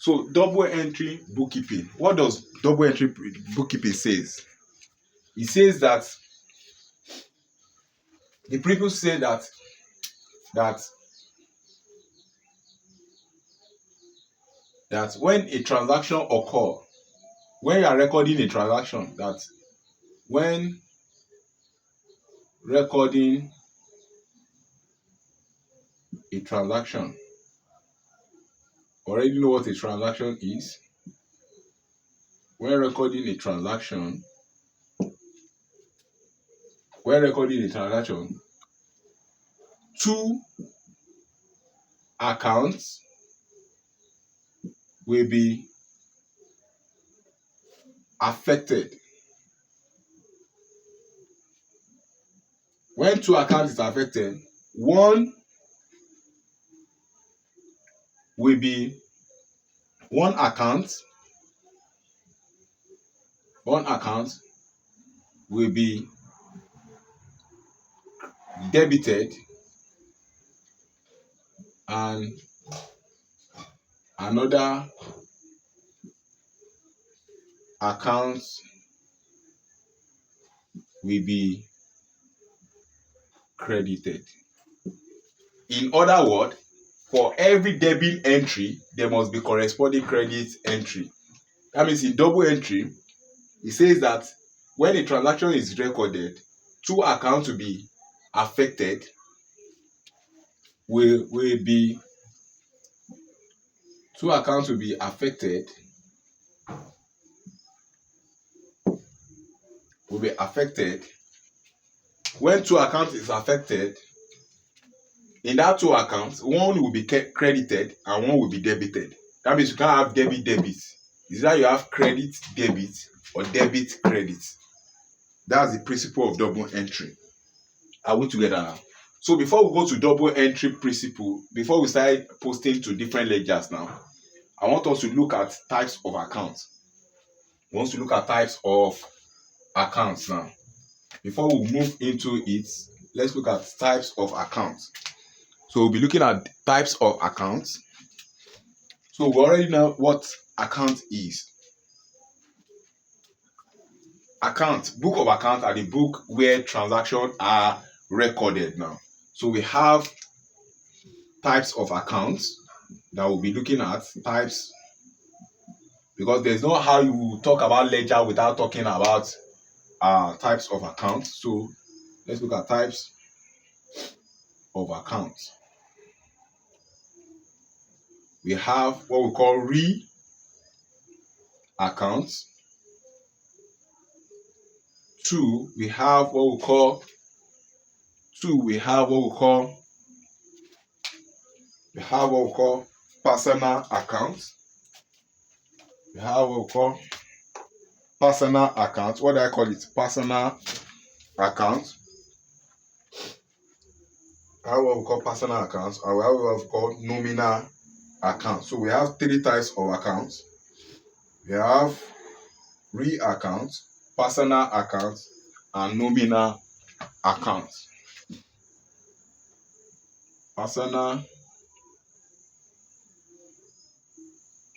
So double entry bookkeeping. What does double entry bookkeeping says? It says that the people say that when a transaction occur, when you are recording a transaction, that when recording a transaction, already know what a transaction is. When recording a transaction, two accounts will be affected. When two accounts is affected, one account will be debited and another account will be credited. In other words, for every debit entry, there must be corresponding credit entry. That means in double entry, it says that when a transaction is recorded, two accounts will be affected, will be affected. When two accounts is affected, in that two accounts, one will be credited and one will be debited. That means you can't have debit. It's that you have credit debit or debit credit. That's the principle of double entry. Are we together now? So before we go to double entry principle, before we start posting to different ledgers now, I want us to look at types of accounts. We want to look at types of accounts now. Before we move into it, let's look at types of accounts. So we'll be looking at types of accounts. So we already know what account is. Book of accounts are the book where transactions are recorded now. So we have types of accounts that we'll be looking at. Types, because there's no how you talk about ledger without talking about types of accounts. So let's look at types of accounts. We have what we call accounts. We have what we call personal accounts. We have what we call personal accounts. What do I call it? Personal accounts. We have what we call personal accounts, and we have what we call nominal accounts. So we have three types of accounts. We have accounts, personal accounts, and nominal accounts. Personal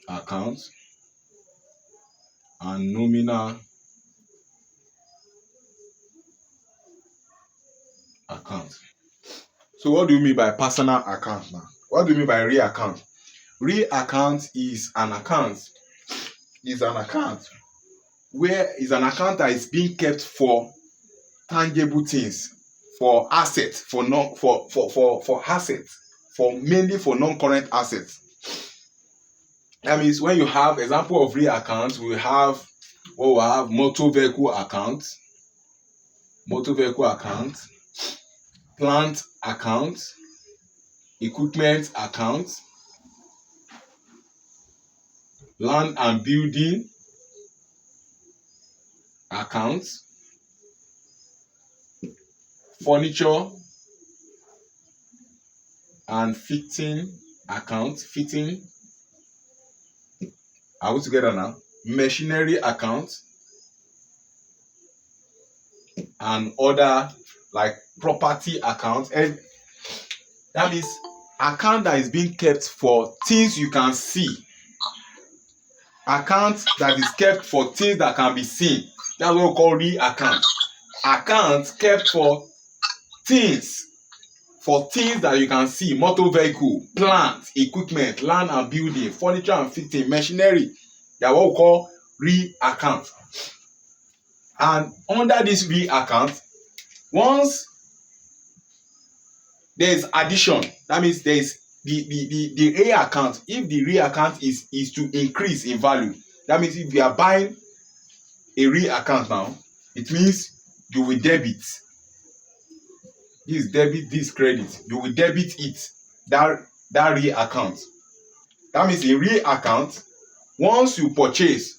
accounts and nominal accounts. So what do you mean by personal account now? What do you mean by account? Account is an account that is being kept for tangible things, for assets, mainly for non-current assets. That means when you have example of accounts, we have motor vehicle account, plant account, equipment account, land and building account, furniture and fitting account. Are we together now? Machinery account and other like property account. And that means account that is being kept for things you can see. account that is kept for things that can be seen. That's what we call real account. Account kept for things that you can see: motor vehicle, plant, equipment, land and building, furniture and fitting, machinery. They are what we call real account. And under this real account, once there is addition, that means there is the real account. If the real account is to increase in value, that means if you are buying a real account now, it means you will debit. This debit, this credit. You will debit it, that real account. That means in real account, once you purchase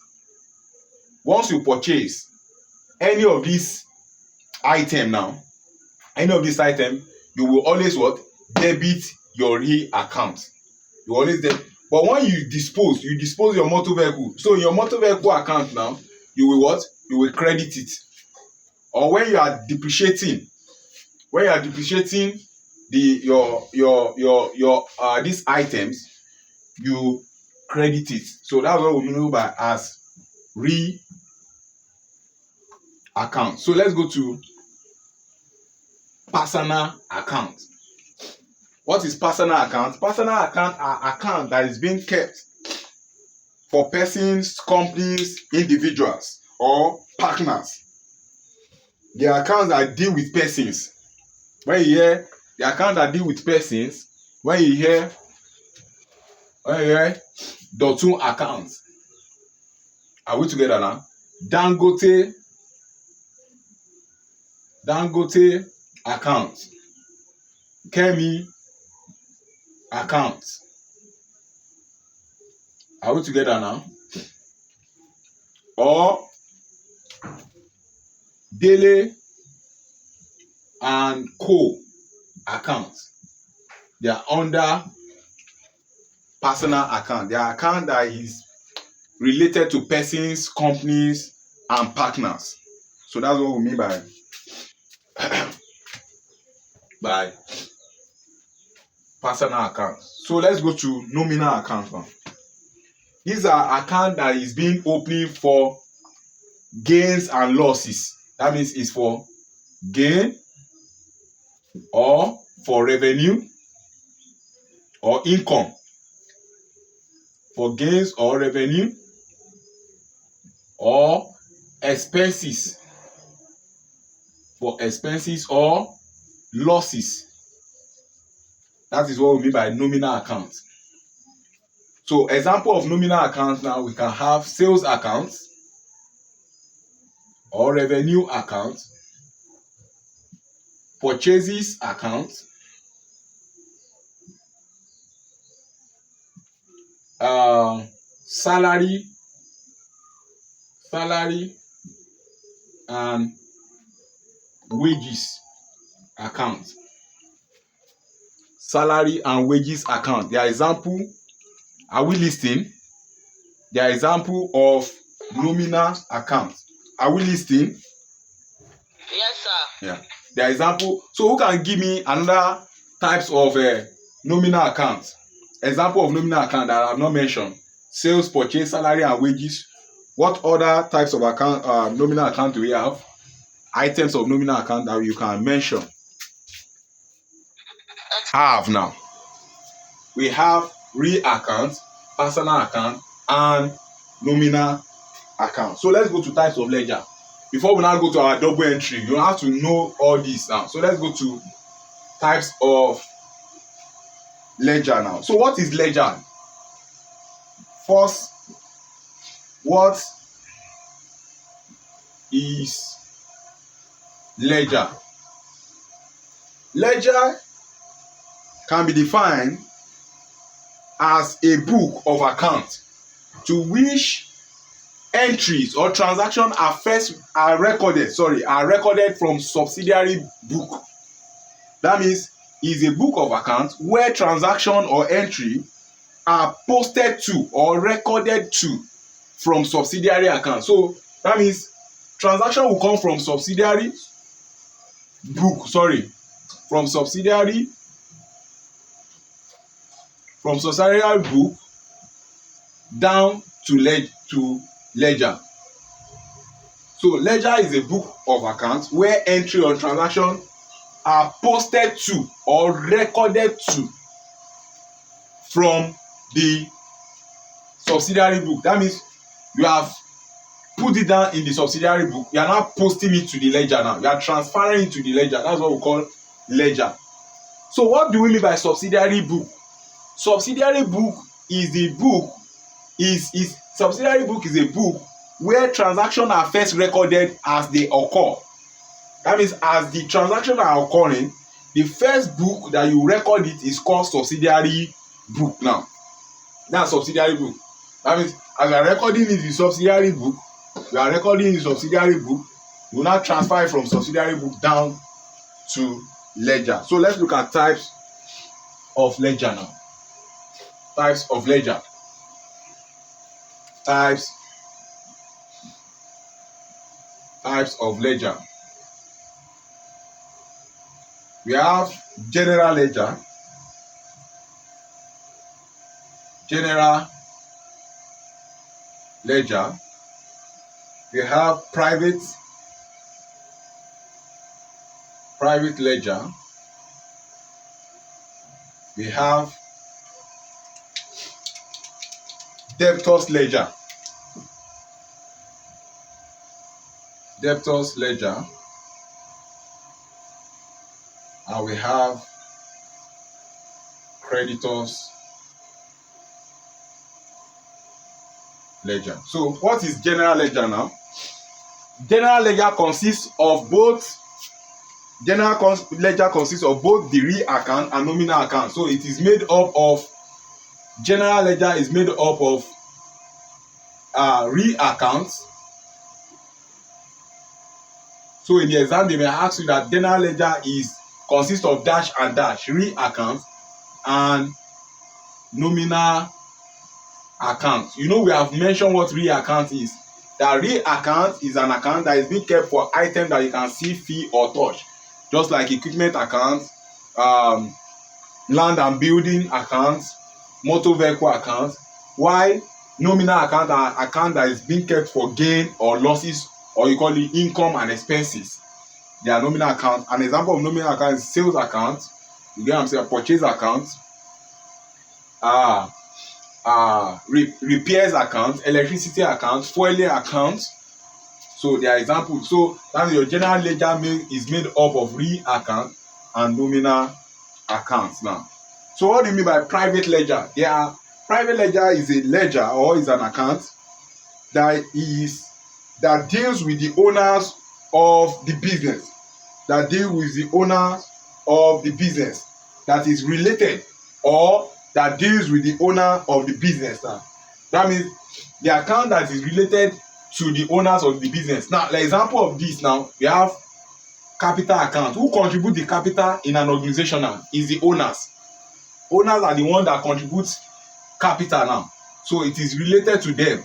any of these item now, you will always what? Debit your real account. You always debit. But when you dispose your motor vehicle. So in your motor vehicle account now, you will what? You will credit it. Or when you are depreciating these items, you credit it. So that's what we mean by as real account. So let's go to personal account. What is personal account? Personal account are account that is being kept for persons, companies, individuals, or partners. The accounts that deal with persons. When you hear the account that deal with persons, when you hear Dotun account. Are we together now? Dangote account. Kemi account. Are we together now? Or Dele and Co account. They are under personal account. They are account that is related to persons, companies, and partners. So that's what we mean by personal account. So let's go to nominal account now. These are account that is being opened for gains and losses. That means it's for gain or for revenue or income. For gains or revenue or expenses. For expenses or losses. That is what we mean by nominal account. So example of nominal account now, we can have sales account or revenue account, purchases account, salary and wages account. Salary and wages account. Their example, are we listening? Their example of nominal account. Are we listening? Yes, sir. Yeah. Their example. So who can give me another types of nominal account? Example of nominal account that I have not mentioned. Sales, purchase, salary and wages. What other types of account, nominal account do we have? Items of nominal account that you can mention. Have now. We have real account, personal account, and nominal account. So let's go to types of ledger. Before we now go to our double entry, you have to know all this now. So let's go to types of ledger now. So what is ledger? First, what is ledger? Ledger can be defined as a book of account to which entries or transactions are recorded from subsidiary book. That means it's a book of account where transaction or entry are posted to or recorded to from subsidiary account. So that means transaction will come from subsidiary book, from subsidiary book, down to ledger. So ledger is a book of accounts where entry or transaction are posted to or recorded to from the subsidiary book. That means you have put it down in the subsidiary book, you are now posting it to the ledger now. You are transferring it to the ledger. That's what we call ledger. So what do we mean by subsidiary book? Subsidiary book is the book subsidiary book is a book where transactions are first recorded as they occur. That means as the transactions are occurring, the first book that you record it is called subsidiary book now. That's subsidiary book. That means as you are recording it in the subsidiary book, you are recording in the subsidiary book, you will now transfer it from subsidiary book down to ledger. So let's look at types of ledger now. Types of ledger. Types of ledger. We have general ledger. General ledger. We have private ledger. We have debtors ledger. Debtors ledger. And we have creditors ledger. So what is general ledger now? General ledger consists of both the real account and nominal account. So it is made up of general ledger is made up of real accounts. So in the exam they may ask you that general ledger consists of dash and dash, real accounts and nominal account. You know, we have mentioned what real account is. That real account is an account that is being kept for items that you can see, feel or touch, just like equipment accounts, land and building accounts, motor vehicle accounts. While nominal account are account that is being kept for gain or losses, or you call it income and expenses. They are nominal account. An example of nominal account is sales account. You get what I'm saying? Purchase account, repairs account, electricity account, fueling account. So they are examples. So that means your general ledger is made up of real account and nominal accounts now. So what do you mean by private ledger? Private ledger is a ledger or is an account that deals with the owners of the business. That is related or that deals with the owner of the business now. That means the account that is related to the owners of the business. Now, the example of this now, we have capital account. Who contribute the capital in an organization now is the owners. Owners are the ones that contribute capital now. So it is related to them.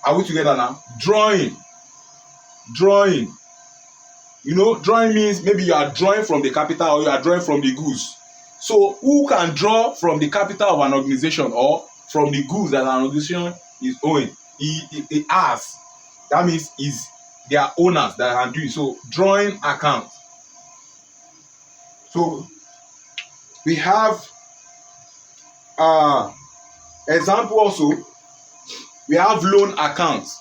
Are we together now? Drawing. You know, drawing means maybe you are drawing from the capital or you are drawing from the goods. So who can draw from the capital of an organization or from the goods that an organization is owing? It has. That means they are owners that are doing. So drawing account. So we have example also. We have loan accounts.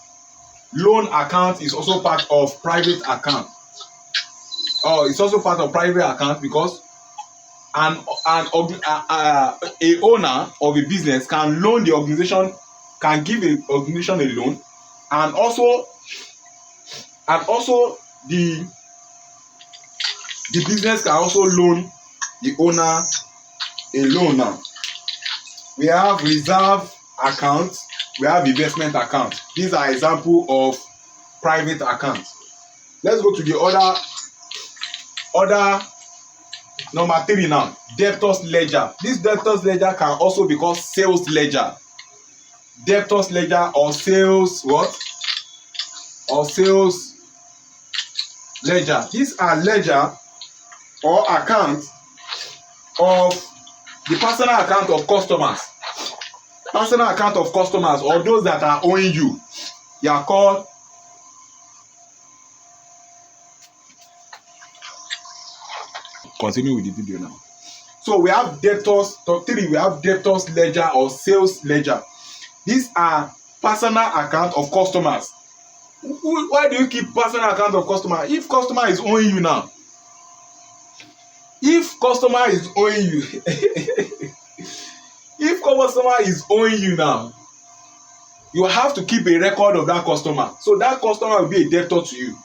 Loan account is also part of private account. It's also part of private account because a owner of a business can loan the organization, can give an organization a loan, and also the business can also loan the owner a loan now. We have reserve account, we have investment account. These are examples of private accounts. Let's go to the other number 3 now. Debtors ledger. This debtors ledger can also be called sales ledger. Debtors ledger or sales what? Or sales ledger. These are ledger or account of the personal account of customers. personal account of customers or those that are owing you, they are called continue with the video now. So we have debtors, top 3, we have debtors ledger or sales ledger. These are personal account of customers. Why do you keep personal account of customer? If customer is owing you now, if customer is owing you if customer is owing you now, you have to keep a record of that customer. So that customer will be a debtor to you.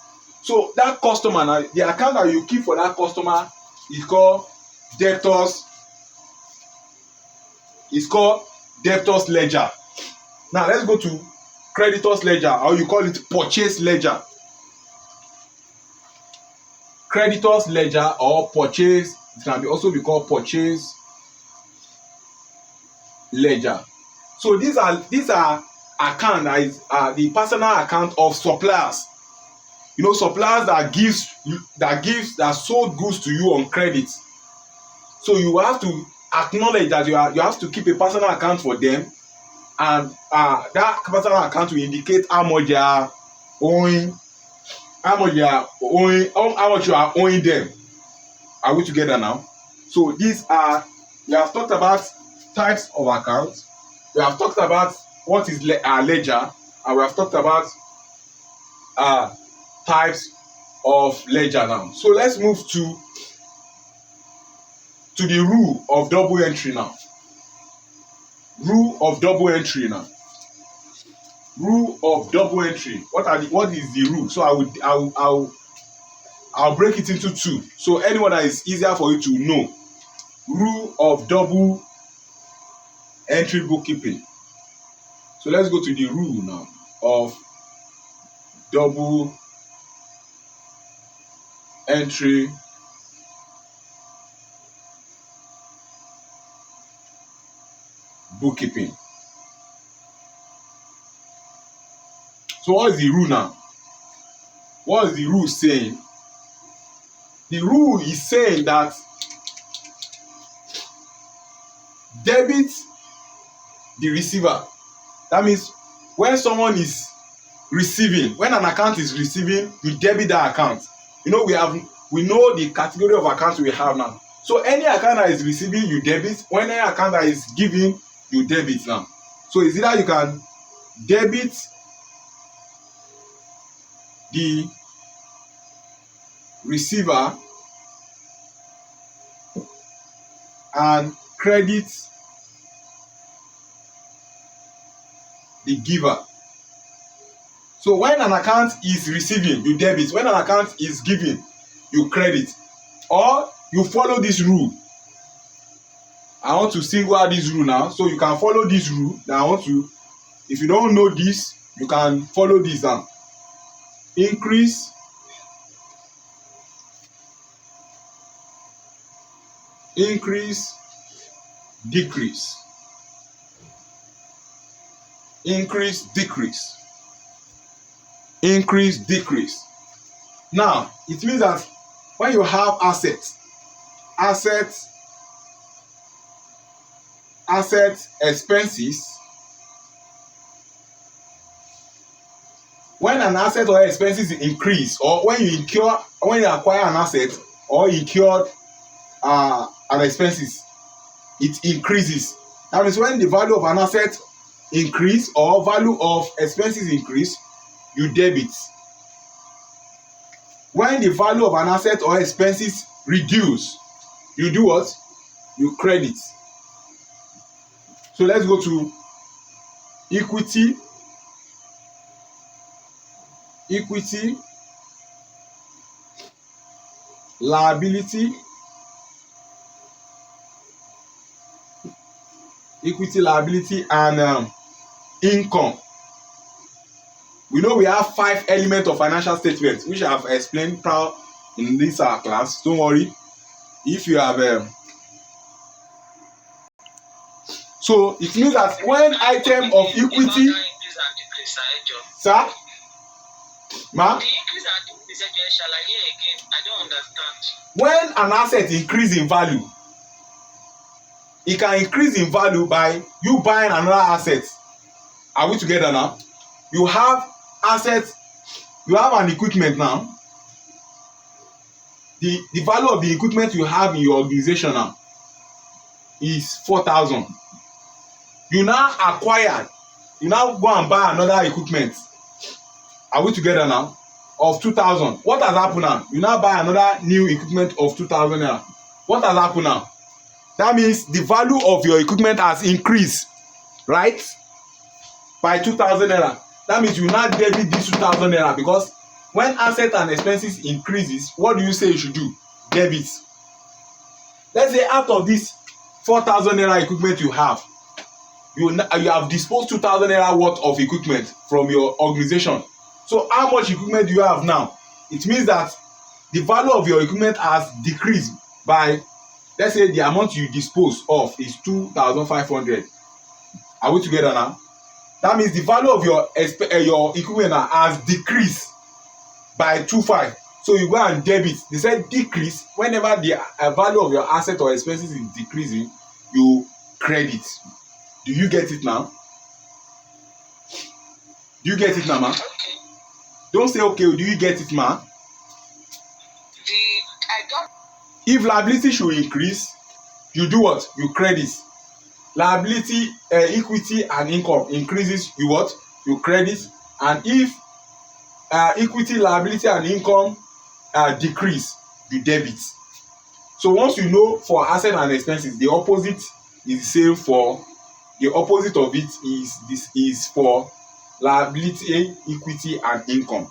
So that customer now, the account that you keep for that customer is called debtors. It's called debtors ledger. Now let's go to creditors ledger, or you call it purchase ledger. Creditors ledger or purchase, it can also be called purchase ledger. So these are account that is the personal account of suppliers. You know, suppliers that sold goods to you on credit. So you have to acknowledge that you have to keep a personal account for them, and that personal account will indicate how much they are owing, how much you are owing them. Are we together now? So these are, we have talked about types of accounts, we have talked about what is ledger, and we have talked about types of ledger now. So let's move to the rule of double entry now. Rule of double entry now. Rule of double entry. What is the rule? So I'll break it into 2. So anyone that is easier for you to know. Rule of double entry bookkeeping. So let's go to the rule now of double entry bookkeeping. So what is the rule now? What is the rule saying? The rule is saying that debit the receiver. That means when someone is receiving, when an account is receiving, you debit that account. You know, we know the category of accounts we have now. So any account that is receiving, you debit. When any account that is giving, you debit now. So it's either you can debit the receiver and credit the giver. So when an account is receiving, you debit. When an account is giving, you credit. Or you follow this rule. I want to single out this rule now. So you can follow this rule. Now if you don't know this, you can follow this down. Increase, decrease. Increase, decrease. Increase, decrease. Now, it means that when you have assets, expenses, when an asset or expenses increase, or when you acquire an asset or incurred an expenses, it increases. That means when the value of an asset increase or value of expenses increase, you debit. When the value of an asset or expenses reduce, you do what? You credit. So let's go to equity, liability, and income. We know we have 5 elements of financial statements, which I have explained in this class. Don't worry if you have so it means that when item of equity, sir, ma, the increase and decrease, again, I don't understand. When an asset increase in value, it can increase in value by you buying another asset. Are we together now? You have assets, you have an equipment now. The value of the equipment you have in your organization now is 4,000. You now go and buy another equipment. Are we together now? Of 2,000. What has happened now? You now buy another new equipment of 2,000 naira. What has happened now? That means the value of your equipment has increased, right? By 2,000 naira. That means you now debit this 2,000 naira, because when assets and expenses increases, what do you say you should do? Debit. Let's say out of this 4,000 naira equipment you have, you have disposed 2,000 naira worth of equipment from your organization. So how much equipment do you have now? It means that the value of your equipment has decreased by, let's say the amount you dispose of is 2,500. Are we together now? That means the value of your equipment has decreased by 2,500. So you go and debit. They said decrease. Whenever the value of your asset or expenses is decreasing, you credit. Do you get it now? Do you get it now, man? Okay. Don't say okay. Do you get it, man? I don't. If liability should increase, you do what? You credit. Liability, equity and income increases, you what? You credit. And if equity, liability and income decrease, you debit. So once you know for asset and expenses, the opposite is the same for, the opposite of it is for liability, equity and income.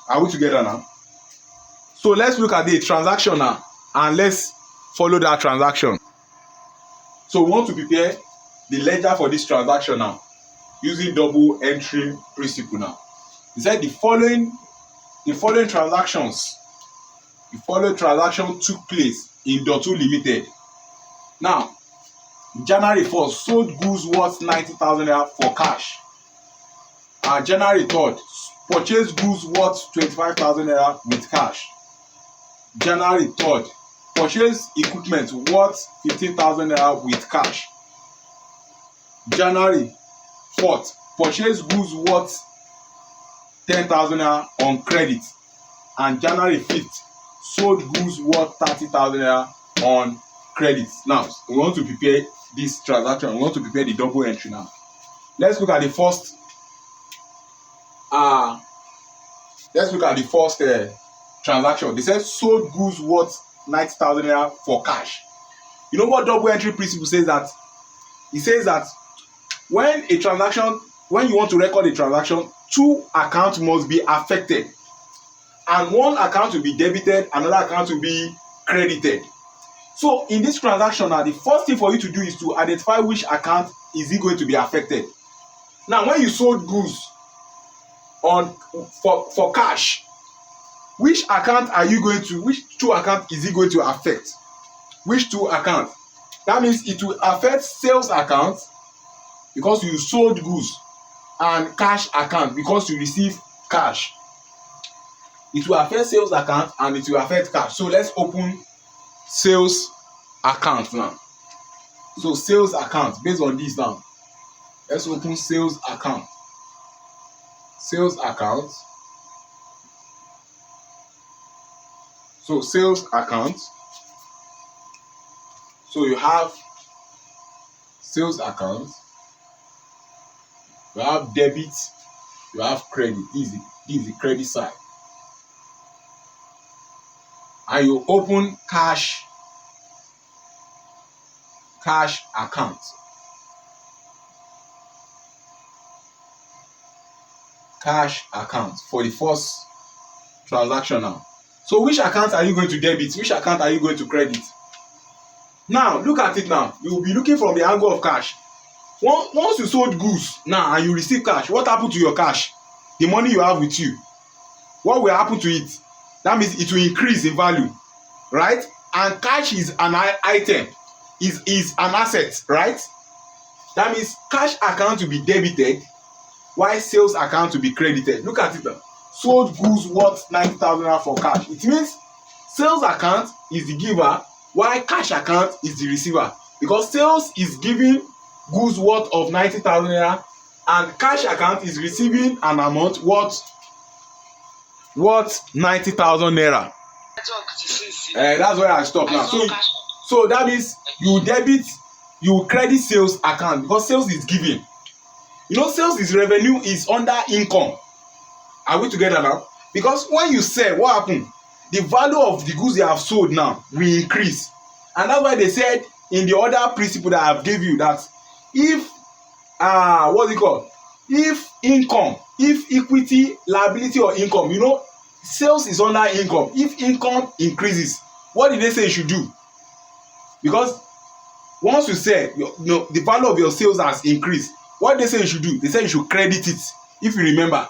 Are we together now? So let's look at the transaction now and let's follow that transaction. So we want to prepare the ledger for this transaction now using double entry principle now. He said the following transactions took place in Dotun Limited. Now, January 1st, sold goods worth 90,000 naira for cash. And January 3rd, purchased goods worth 25,000 naira with cash. January 3rd, purchased equipment worth 15,000 naira with cash. January 4th, purchased goods worth 10,000 naira on credit. And January 5th, sold goods worth 30,000 naira on credit. Now, we want to prepare this transaction. We want to prepare the double entry now. Let's look at the first. Transaction. They said sold goods worth 90,000 naira for cash. You know what double entry principle says? That it says that when you want to record a transaction, two accounts must be affected, and one account will be debited, another account will be credited. So in this transaction now, the first thing for you to do is to identify which account is it going to be affected. Now, when you sold goods for cash, which two accounts is it going to affect? Which two accounts? That means it will affect sales account because you sold goods, and cash account because you receive cash. It will affect sales account and it will affect cash. So let's open sales account now. So sales account, based on this now, let's open sales account. Sales account. So sales account. So you have sales account, you have debit, you have credit. This is the credit side. And you open cash account. Cash account for the first transaction now. So which account are you going to debit? Which account are you going to credit? Now look at it now. You will be looking from the angle of cash. Once you sold goods now and you receive cash, what happened to your cash? The money you have with you. What will happen to it? That means it will increase in value, right? And cash is an item, is an asset, right? That means cash account will be debited, while sales account will be credited. Look at it now. Sold goods worth 90,000 for cash. It means sales account is the giver, while cash account is the receiver. because sales is giving goods worth of 90,000 naira and cash account is receiving an amount worth 90,000 naira. That's where I stop now. So that means you credit sales account because sales is giving. You know, sales is revenue is under income. Are we together now? Because when you sell, what happen? The value of the goods you have sold now will increase. And that's why they said in the other principle that I've gave you that if what's it called? If income, if equity, liability or income, you know, sales is under income. If income increases, what did they say you should do? Because once you sell, the value of your sales has increased. What they say you should do? They say you should credit it, if you remember.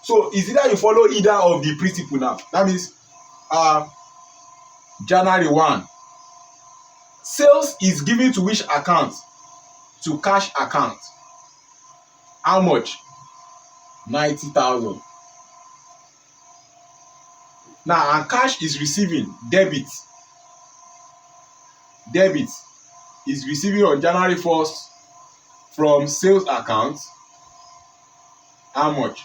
So it's either you follow either of the principle now. That means January 1. Sales is given to which account? To cash account. How much? 90,000. Now, and cash is receiving debit. Debit is receiving on January 1st from sales account. How much?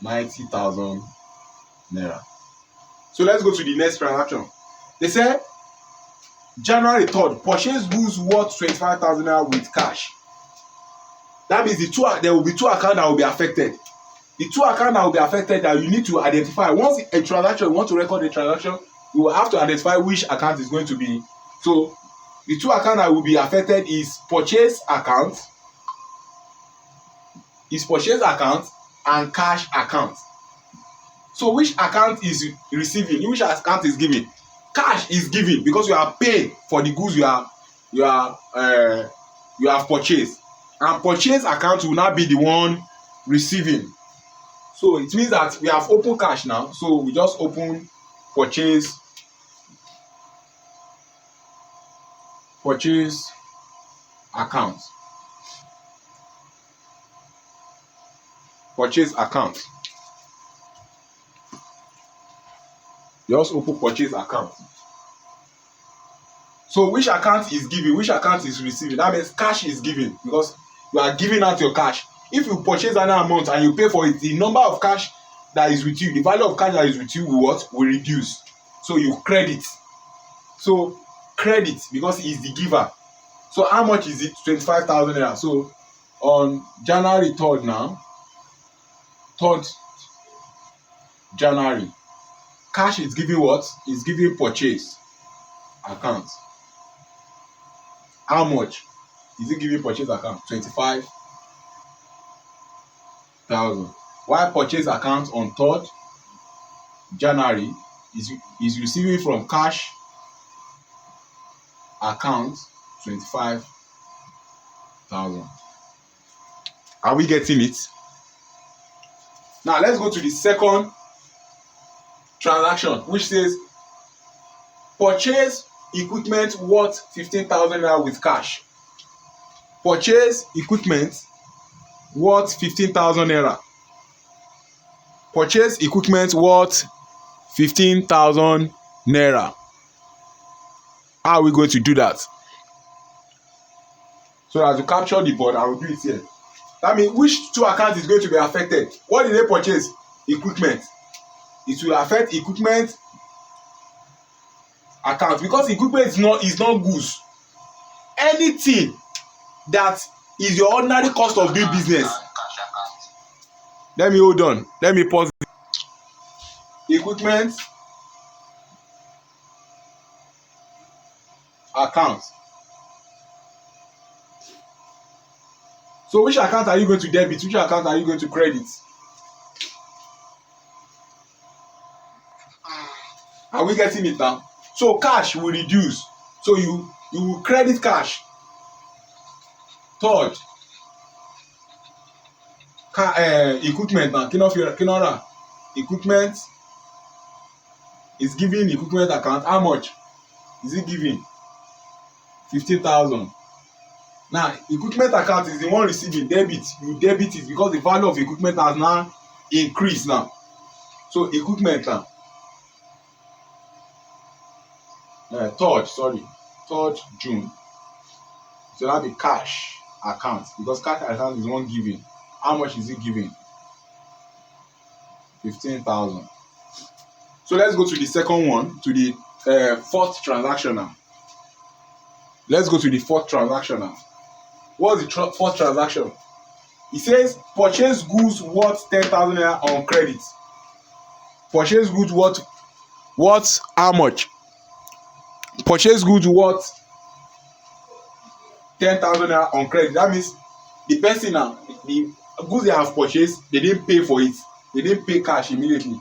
90,000 naira. So let's go to the next transaction. They say January 3rd, purchase goods worth 25,000 naira with cash. That means there will be two accounts that will be affected. The two accounts that will be affected that you need to identify. Once a transaction, you want to record a transaction, you will have to identify which account is going to be. So the two accounts that will be affected is purchase account, and cash account. So which account is receiving? Which account is giving? Cash is giving because you are paying for the goods you have purchased, and purchase account will not be the one receiving. So it means that we have open cash now. So we just open purchase account. Purchase account. Just open purchase account. So which account is giving? Which account is receiving? That means cash is giving because you are giving out your cash. If you purchase an amount and you pay for it, the number of cash that is with you, the value of cash that is with you will reduce. So you credit. So credit because he is the giver. So how much is it? 25,000 naira. So on January 3rd now, 3rd January, cash is giving what? Is giving purchase account. How much is it giving purchase account? 25,000. While purchase account on 3rd January is receiving from cash account 25,000. Are we getting it? Now let's go to the second transaction, which says purchase equipment worth 15,000 naira with cash. Purchase equipment worth 15,000 naira. Purchase equipment worth 15,000 naira. How are we going to do that? So as you capture the board, I will do it here. That means which two accounts is going to be affected? What did they purchase? Equipment. It will affect equipment account because equipment is not goods. Anything that is your ordinary cost of doing business. Let me hold on. Let me pause. Equipment account. So which account are you going to debit? Which account are you going to credit? Are we getting it now? So cash will reduce. So you will credit cash. 3rd, equipment now. Kinora. Equipment is giving equipment account. How much is it giving? 15,000. Now equipment account is the one receiving debit. You debit it because the value of equipment has now increased now. So equipment now. 3rd, sorry. 3rd June. So that be cash account, because cash account is one giving. How much is it giving? 15,000. So let's go to the second one, to the 4th transaction now. Let's go to the 4th transaction now. What's the 4th transaction? It says purchase goods worth 10,000 naira on credit. Purchase goods worth how much? Purchase goods worth 10,000 naira on credit. That means the person now, the goods they have purchased, they didn't pay for it. They didn't pay cash immediately.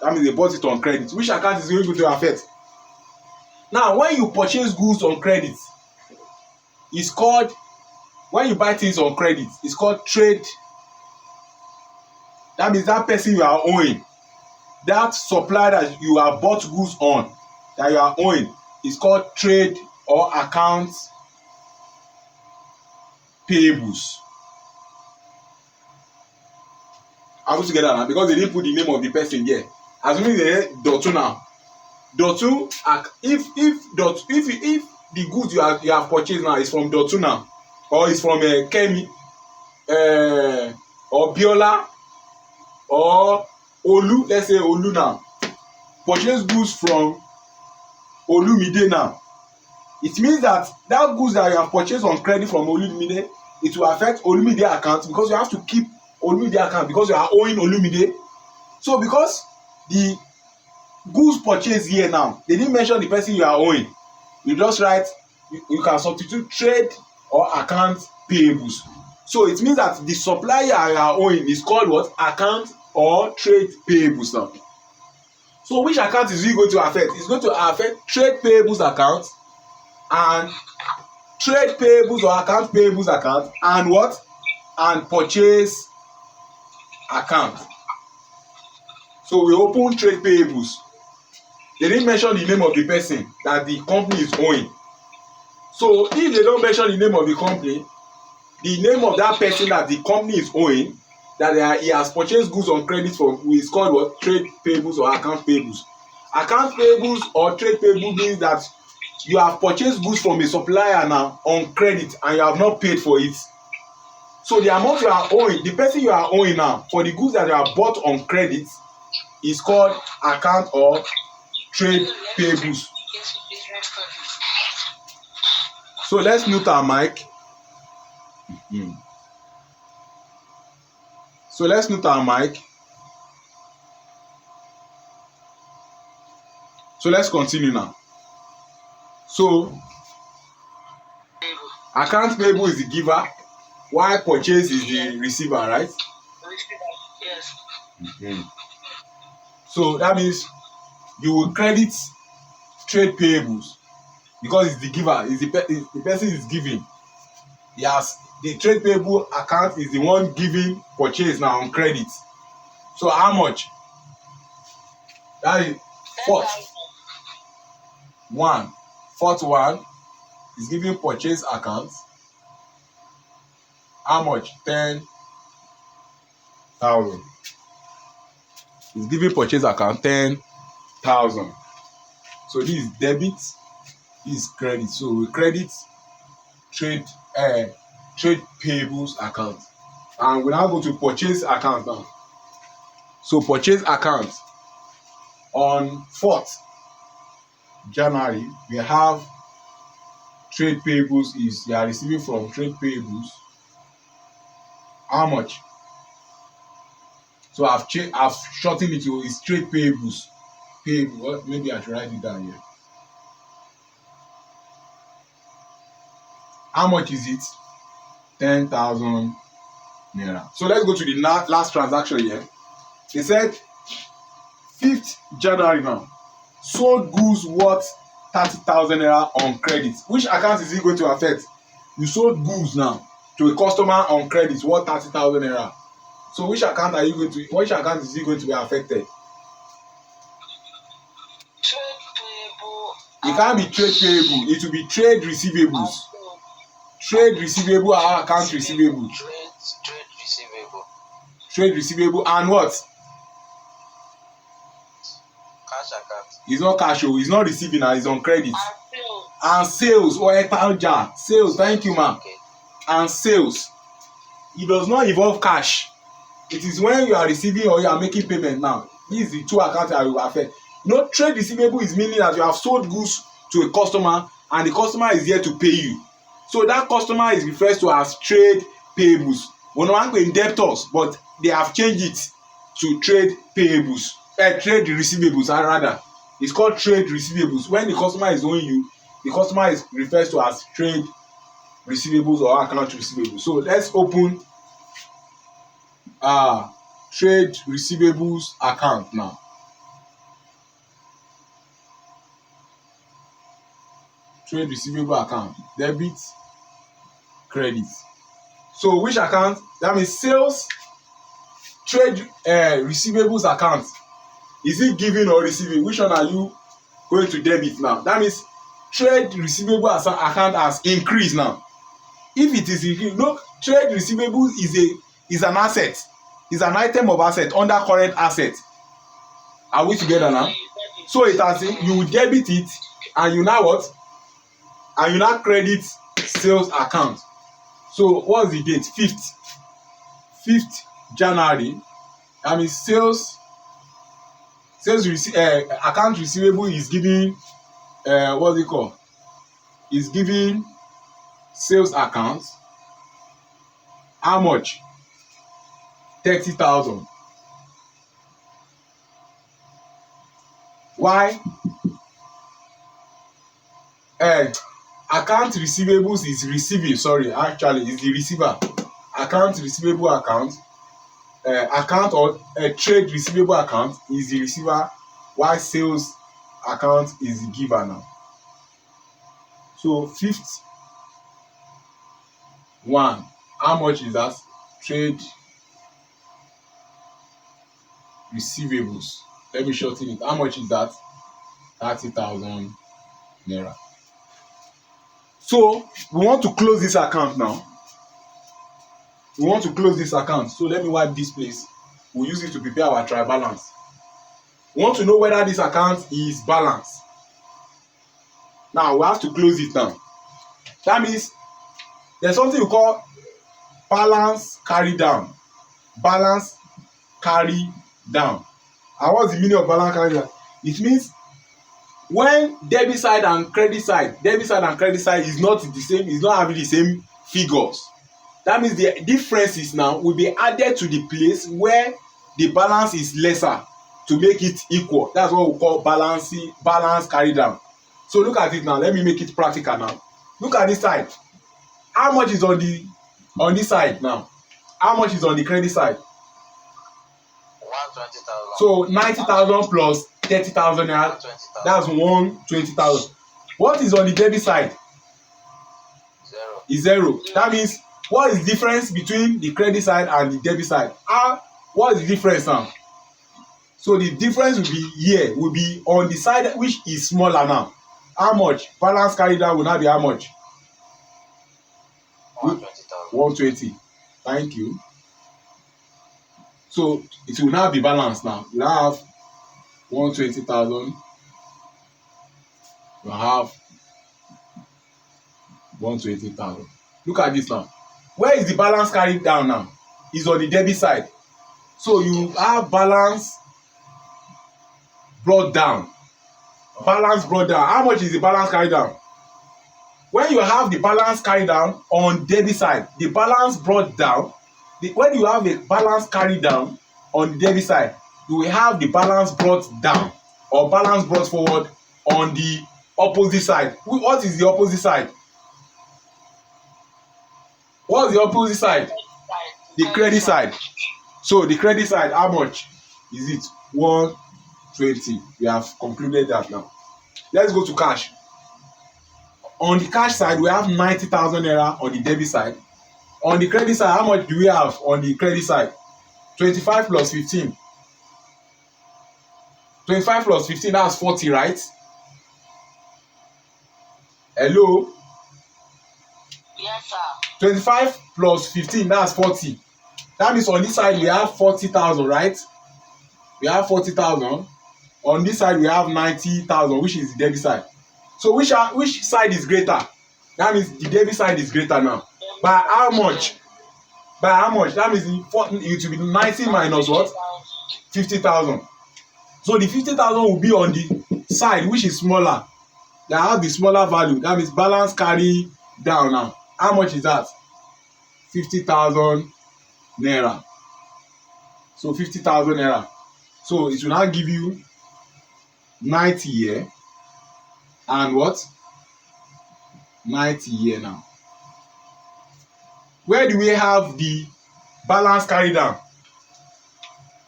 That means they bought it on credit. Which account is going to affect? Now, when you purchase goods on credit, it's called, when you buy things on credit, it's called trade. That means that person you are owing, that supplier that you have bought goods on, that you are owing, is called trade or account payables. Are we together now? Because they didn't put the name of the person there. Assuming they Dotu now. Dotu, if the goods you have purchased now is from Dotu now, or is from Kemi, or Biola, or Olu, let's say Olu now, purchase goods from Olumide now, it means that goods that you have purchased on credit from Olumide, it will affect Olumide account, because you have to keep Olumide account, because you are owing Olumide. So because the goods purchased here now, they didn't mention the person you are owing, you just write, you can substitute trade or account payables. So it means that the supplier you are owing is called what? Account or trade payables now. So which account is it going to affect? It's going to affect trade payables account and trade payables or account payables account, and what? And purchase account. So we open trade payables. They didn't mention the name of the person that the company is owing. So if they don't mention the name of the company, the name of that person that the company is owing, that he has purchased goods on credit from, is called what? Trade payables or account payables. Account payables or trade payables means that you have purchased goods from a supplier now on credit and you have not paid for it. So the amount you are owing, the person you are owing now for the goods that you have bought on credit, is called account or trade payables. So let's mute our mic. So let's mute our mic. So let's continue now. So account payable is the giver, while purchase is the receiver, right? Yes. So that means you will credit trade payables because it's the giver, is the person is giving. Yes, the trade payable account is the one giving purchase now on credit. So how much? That is fourth one is giving purchase account. How much? 10,000. Is giving purchase account 10,000. So this is debit, this is credit. So we credit trade payables account, and we now go to purchase account now. So purchase account on 4th January, we have trade payables is they are receiving from trade payables. How much? So I've shortened it to is trade payables. Payable. Maybe I should write it down here. How much is it? 10,000 naira. So let's go to the last transaction here. They said 5th January now, sold goods worth 30,000 naira on credit. Which account is it going to affect? You sold goods now to a customer on credit worth 30,000 naira. So which account is it going to be affected? Trade payable. It can't be trade payable. It will be trade receivables. Trade receivable or account receivable. Trade receivable. Trade receivable and what? Cash account. It's not cash, oh, it's not receiving, and it's on credit. And And sales. sales, or sales, thank you, ma'am. Okay. And sales, it does not involve cash. It is when you are receiving or you are making payment now. This is the two accounts that will affect. Trade receivable is meaning that you have sold goods to a customer and the customer is here to pay you. So that customer is referred to as trade payables. We no in debtors, but they have changed it to trade payables. Trade receivables rather. It's called trade receivables. When the customer is owing you, the customer is referred to as trade receivables or account receivables. So let's open trade receivables account now. Trade receivable account, debit, credit. So which account? That means sales trade receivables account. Is it giving or receiving? Which one are you going to debit now? That means trade receivable account has increased now. If it is increased, trade receivable is an asset. Is an item of asset under current asset. Are we together now? So it has you debit it and you now what? And you now credit sales account. So what's the date? 5th January. That means account receivable is giving what's it called? Is giving sales account how much? 30,000. Why? Account receivables is receiving. Sorry, actually, is the receiver. Account receivable account. Account or trade receivable account is the receiver, while sales account is the giver now. So 5th one, how much is that? Trade receivables. Let me shorten it. How much is that? 30,000 naira. So we want to close this account now. We want to close this account. So let me wipe this place. We'll use it to prepare our trial balance. We want to know whether this account is balanced. Now we have to close it now. That means there's something we call balance carry down. Balance carry down. And what's the meaning of balance carry down? It means when debit side and credit side is not the same, is not having the same figures. That means the differences now will be added to the place where the balance is lesser to make it equal. That's what we call balance carry down. So look at it now. Let me make it practical now. Look at this side. How much is on this side now? How much is on the credit side? 120,000. So 90,000 plus 30,000 naira. That's 120,000. What is on the debit side? 0. Is 0. That means what is the difference between the credit side and the debit side? What is the difference now? So the difference will be here, will be on the side which is smaller now. How much? Balance carry down will now be how much? 120,000. 120. Thank you. So it will now be balanced now. You now have 120,000. You have 120,000. Look at this now. Where is the balance carried down now? It's on the debit side. So you have balance brought down. Balance brought down. How much is the balance carried down? When you have the balance carried down on debit side, the balance brought down. When you have a balance carried down on the debit side, you will have the balance brought down or balance brought forward on the opposite side. What is the opposite side? What's the opposite side? The credit side. So the credit side, how much is it? 120. We have concluded that now. Let's go to cash. On the cash side, we have 90,000 naira on the debit side. On the credit side, how much do we have on the credit side? 25 plus 15. 25 plus 15, that's 40, right? Hello? Yes, sir. 25 plus 15, that's 40. That means on this side, we have 40,000, right? We have 40,000 on On this side we have 90,000, which is the debit side. So which side is greater? That means the debit side is greater now. By how much? By how much? That means it will be 90 minus what? 50,000. So the 50,000 will be on the side which is smaller. That have the smaller value. That means balance carry down now. How much is that? 50,000 naira. So 50,000 naira. So it will now give you 90 here and what? 90 here now. Where do we have the balance carry down?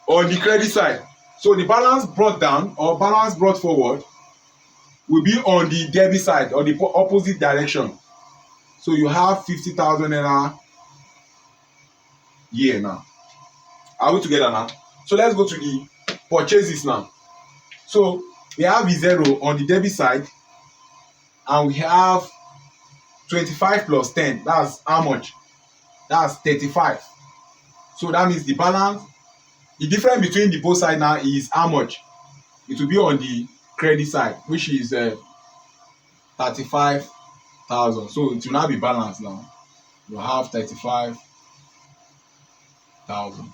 On the credit side. So the balance brought down or balance brought forward will be on the debit side or the opposite direction. So you have 50,000 naira here now. Are we together now? So let's go to the purchases now. So we have the 0 on the debit side and we have 25 plus 10. That's how much? That's 35. So that means the balance, the difference between the both sides now is how much? It will be on the credit side, which is 35,000. So it will now be balanced now. You have 35,000.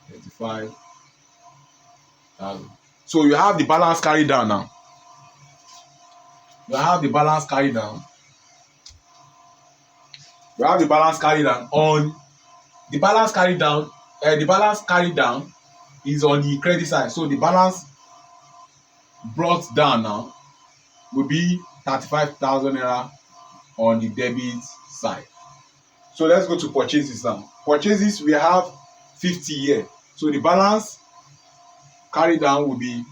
35,000. So you have the balance carried down now. You have the balance carried down. You have the balance carried down on the balance carried down. The balance carried down is on the credit side. So the balance brought down now will be 35,000 naira on the debit side. So let's go to purchases now. Purchases, we have 50 here. So the balance carried down will be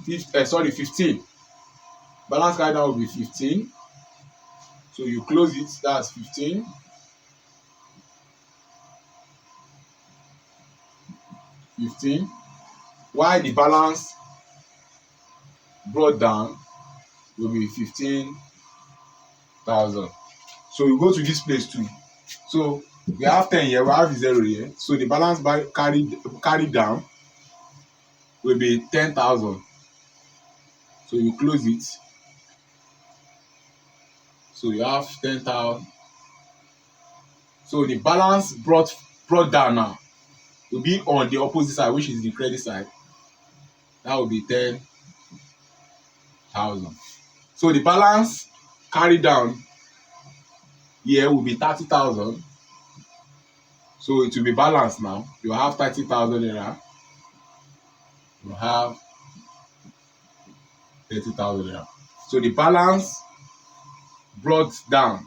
15. Balance carried down will be 15. So you close it, that's 15. 15. While the balance brought down will be 15,000. So you go to this place too. So we have 10 here, we have 0 here. So the balance by carried down will be 10,000. So you close it. So you have 10,000. So the balance brought down now will be on the opposite side, which is the credit side. That will be 10,000. So the balance carried down here will be 30,000. So it will be balanced now. You have 30,000 naira. You have 30,000 naira. So the balance brought down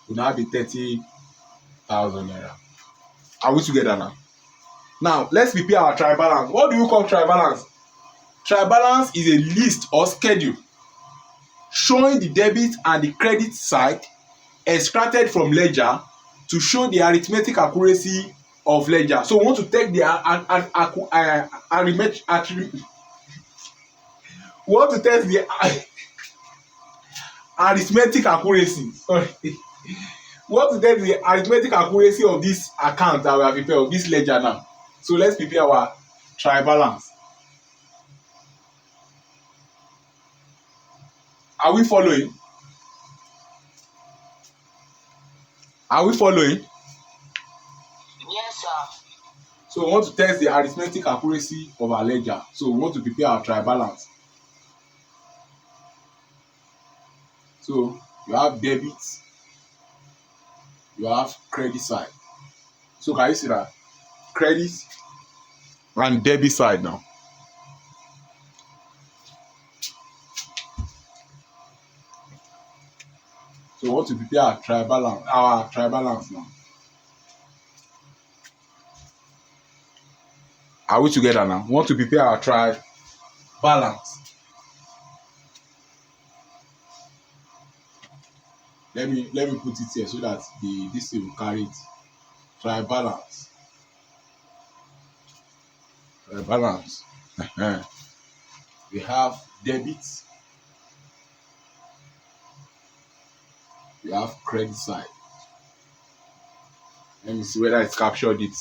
will now be 30,000 naira. Are we together now? Now let's prepare our trial balance. What do you call trial balance? Trial balance is a list or schedule showing the debit and the credit side extracted from ledger to show the arithmetic accuracy of ledger. So we want to take the we want to test the arithmetic accuracy. Sorry. We want to test the arithmetic accuracy of this account that we have prepared, of this ledger now. So let's prepare our trial balance. Are we following? Are we following? Yes, sir. So we want to test the arithmetic accuracy of our ledger. So we want to prepare our trial balance. So you have debit, you have credit side. So can you see that? Credit and debit side now. So we want to prepare our trial balance now. Are we together now? We want to prepare our trial balance. Let me put it here so that this thing will carry it. Trial balance. Trial balance. We have debit. We have credit side. Let me see whether it's captured it.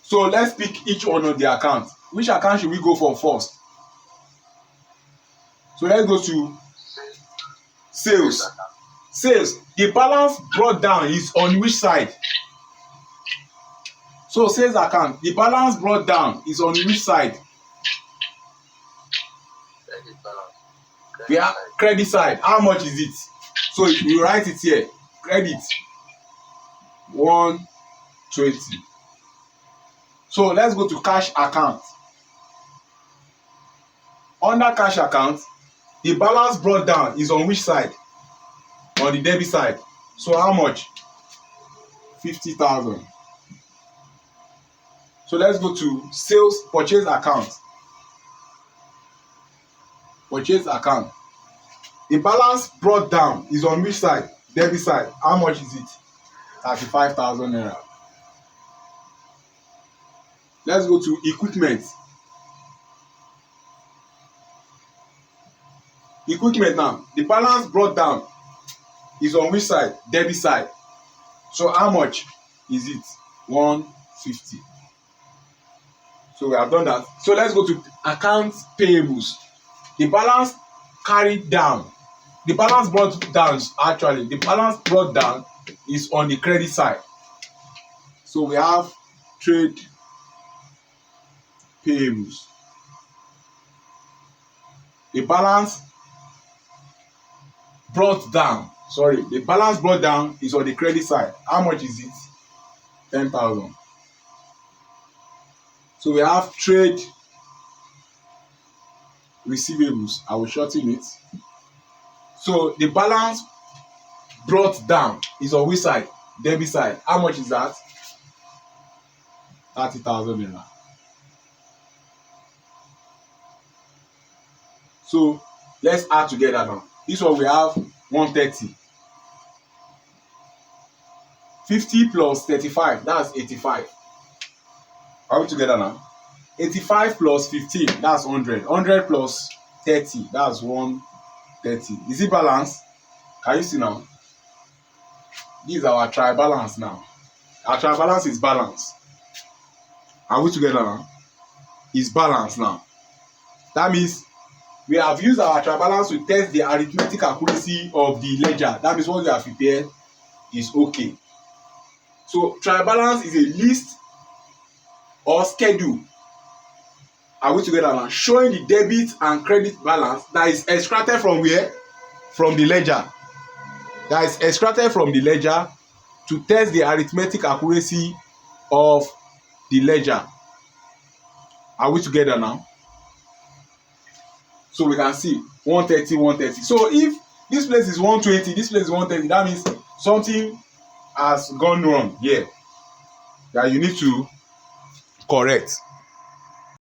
So let's pick each one of the accounts. which account should we go for first? So let's go to sales. Sales, the balance brought down is on which side? So sales account, the balance brought down is on which side? We have credit side. How much is it? So you write it here. Credit 120. So let's go to cash account. Under cash account, the balance brought down is on which side? On the debit side. So how much? 50,000. So let's go to sales purchase account. Purchase account. The balance brought down is on which side? Debit side. How much is it? 35,000 naira. Let's go to equipment. Equipment now. The balance brought down is on which side? Debit side. So how much is it? 150. So we have done that. So let's go to account payables. The balance carried down. The balance brought down, actually, the balance brought down is on the credit side. So we have trade payables. The balance brought down, the balance brought down is on the credit side. How much is it? 10,000. So we have trade receivables. I will shorten it. So the balance brought down is on which side? Debit side. How much is that? 30,000 naira. So let's add together now. This one we have 130. 50 plus 35, that's 85. Are we together now? 85 plus 15, that's 100. 100 plus 30, that's 130. Is it balanced? Can you see now? This is our trial balance now. Our trial balance is balanced. Are we together now? It's balanced now. That means we have used our trial balance to test the arithmetic accuracy of the ledger. That means what we have prepared is okay. So trial balance is a list or schedule. Are we together now? Showing the debit and credit balance that is extracted from where? From the ledger. That is extracted from the ledger to test the arithmetic accuracy of the ledger. Are we together now? So we can see 130, 130. So if this place is 120, this place is 130, that means something has gone wrong here that you need to correct.